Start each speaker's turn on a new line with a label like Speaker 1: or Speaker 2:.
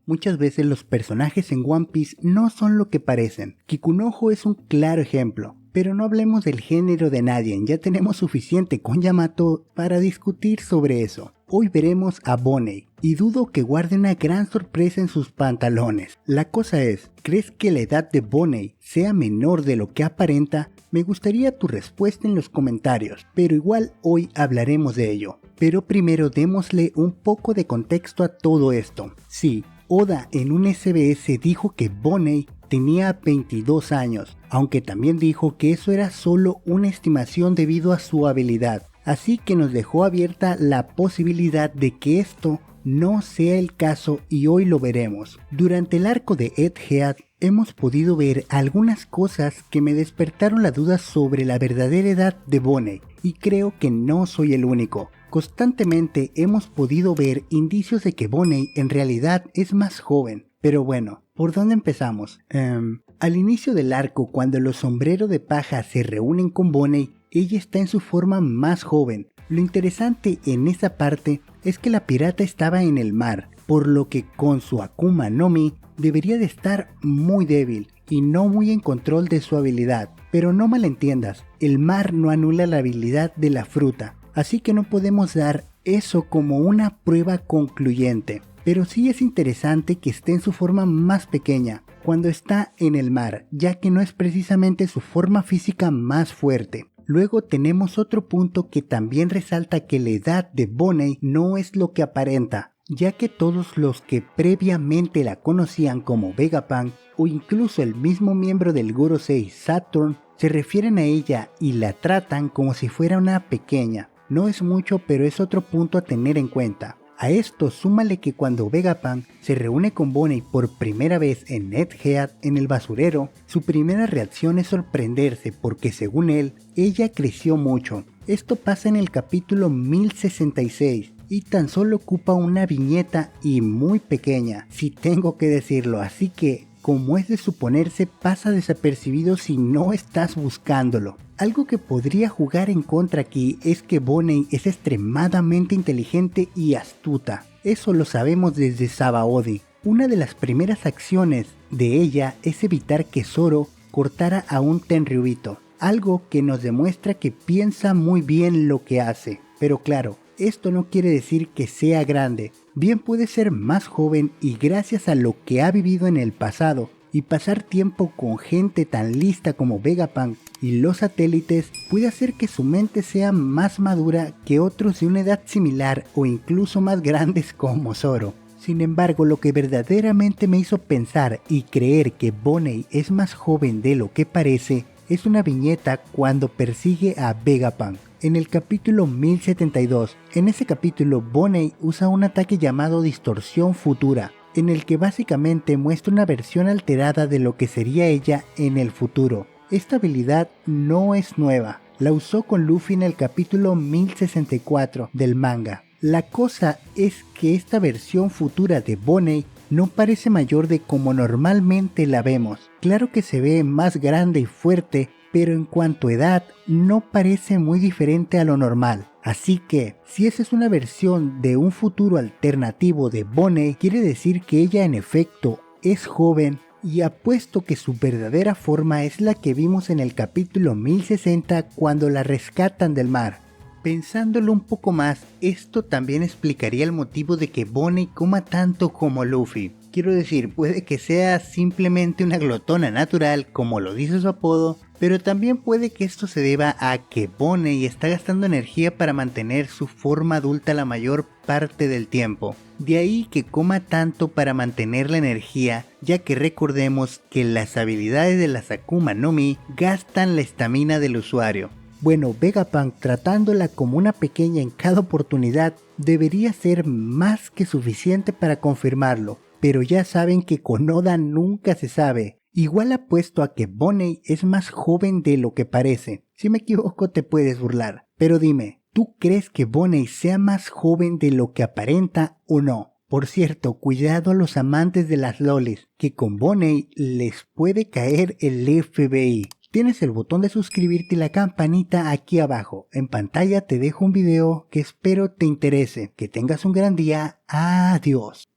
Speaker 1: Muchas veces los personajes en One Piece no son lo que parecen. Kikunojo es un claro ejemplo. Pero no hablemos del género de nadie, ya tenemos suficiente con Yamato para discutir sobre eso. Hoy veremos a Bonney, y dudo que guarde una gran sorpresa en sus pantalones. La cosa es, ¿crees que la edad de Bonney sea menor de lo que aparenta? Me gustaría tu respuesta en los comentarios, pero igual hoy hablaremos de ello. Pero primero démosle un poco de contexto a todo esto. Sí, Oda en un SBS dijo que Bonney tenía 22 años, aunque también dijo que eso era solo una estimación debido a su habilidad, así que nos dejó abierta la posibilidad de que esto no sea el caso y hoy lo veremos. Durante el arco de Egghead hemos podido ver algunas cosas que me despertaron la duda sobre la verdadera edad de Bonney, y creo que no soy el único. Constantemente hemos podido ver indicios de que Bonney en realidad es más joven. Pero bueno, ¿por dónde empezamos? Al inicio del arco, cuando los sombreros de paja se reúnen con Bonney, ella está en su forma más joven. Lo interesante en esa parte es que la pirata estaba en el mar, por lo que con su Akuma no Mi debería de estar muy débil y no muy en control de su habilidad. Pero no malentiendas, el mar no anula la habilidad de la fruta, así que no podemos dar eso como una prueba concluyente. Pero sí es interesante que esté en su forma más pequeña, cuando está en el mar, ya que no es precisamente su forma física más fuerte. Luego tenemos otro punto que también resalta que la edad de Bonney no es lo que aparenta, ya que todos los que previamente la conocían como Vegapunk, o incluso el mismo miembro del Gorosei, Saturn, se refieren a ella y la tratan como si fuera una pequeña. No es mucho, pero es otro punto a tener en cuenta. A esto súmale que cuando Vegapunk se reúne con Bonney por primera vez en Egghead, en el basurero, su primera reacción es sorprenderse porque según él, ella creció mucho. Esto pasa en el capítulo 1066 y tan solo ocupa una viñeta y muy pequeña, si tengo que decirlo, así que como es de suponerse pasa desapercibido si no estás buscándolo. Algo que podría jugar en contra aquí es que Bonney es extremadamente inteligente y astuta. Eso lo sabemos desde Sabaody. Una de las primeras acciones de ella es evitar que Zoro cortara a un Tenryubito, algo que nos demuestra que piensa muy bien lo que hace. Pero claro, esto no quiere decir que sea grande, bien puede ser más joven y gracias a lo que ha vivido en el pasado y pasar tiempo con gente tan lista como Vegapunk y los satélites puede hacer que su mente sea más madura que otros de una edad similar o incluso más grandes como Zoro. Sin embargo, lo que verdaderamente me hizo pensar y creer que Bonney es más joven de lo que parece es una viñeta cuando persigue a Vegapunk. En el capítulo 1072, en ese capítulo Bonney usa un ataque llamado Distorsión Futura, en el que básicamente muestra una versión alterada de lo que sería ella en el futuro. Esta habilidad no es nueva, la usó con Luffy en el capítulo 1064 del manga. La cosa es que esta versión futura de Bonney no parece mayor de como normalmente la vemos. Claro que se ve más grande y fuerte, pero en cuanto a edad no parece muy diferente a lo normal. Así que, si esa es una versión de un futuro alternativo de Bonney, quiere decir que ella en efecto es joven y apuesto que su verdadera forma es la que vimos en el capítulo 1060 cuando la rescatan del mar. Pensándolo un poco más, esto también explicaría el motivo de que Bonney coma tanto como Luffy. Quiero decir, puede que sea simplemente una glotona natural, como lo dice su apodo, pero también puede que esto se deba a que Bonney está gastando energía para mantener su forma adulta la mayor parte del tiempo. De ahí que coma tanto para mantener la energía, ya que recordemos que las habilidades de la Akuma no Mi gastan la estamina del usuario. Bueno, Vegapunk tratándola como una pequeña en cada oportunidad debería ser más que suficiente para confirmarlo, pero ya saben que con Oda nunca se sabe. Igual apuesto a que Bonney es más joven de lo que parece. Si me equivoco te puedes burlar, pero dime, ¿tú crees que Bonney sea más joven de lo que aparenta o no? Por cierto, cuidado a los amantes de las lolis, que con Bonney les puede caer el FBI. Tienes el botón de suscribirte y la campanita aquí abajo. En pantalla te dejo un video que espero te interese. Que tengas un gran día. Adiós.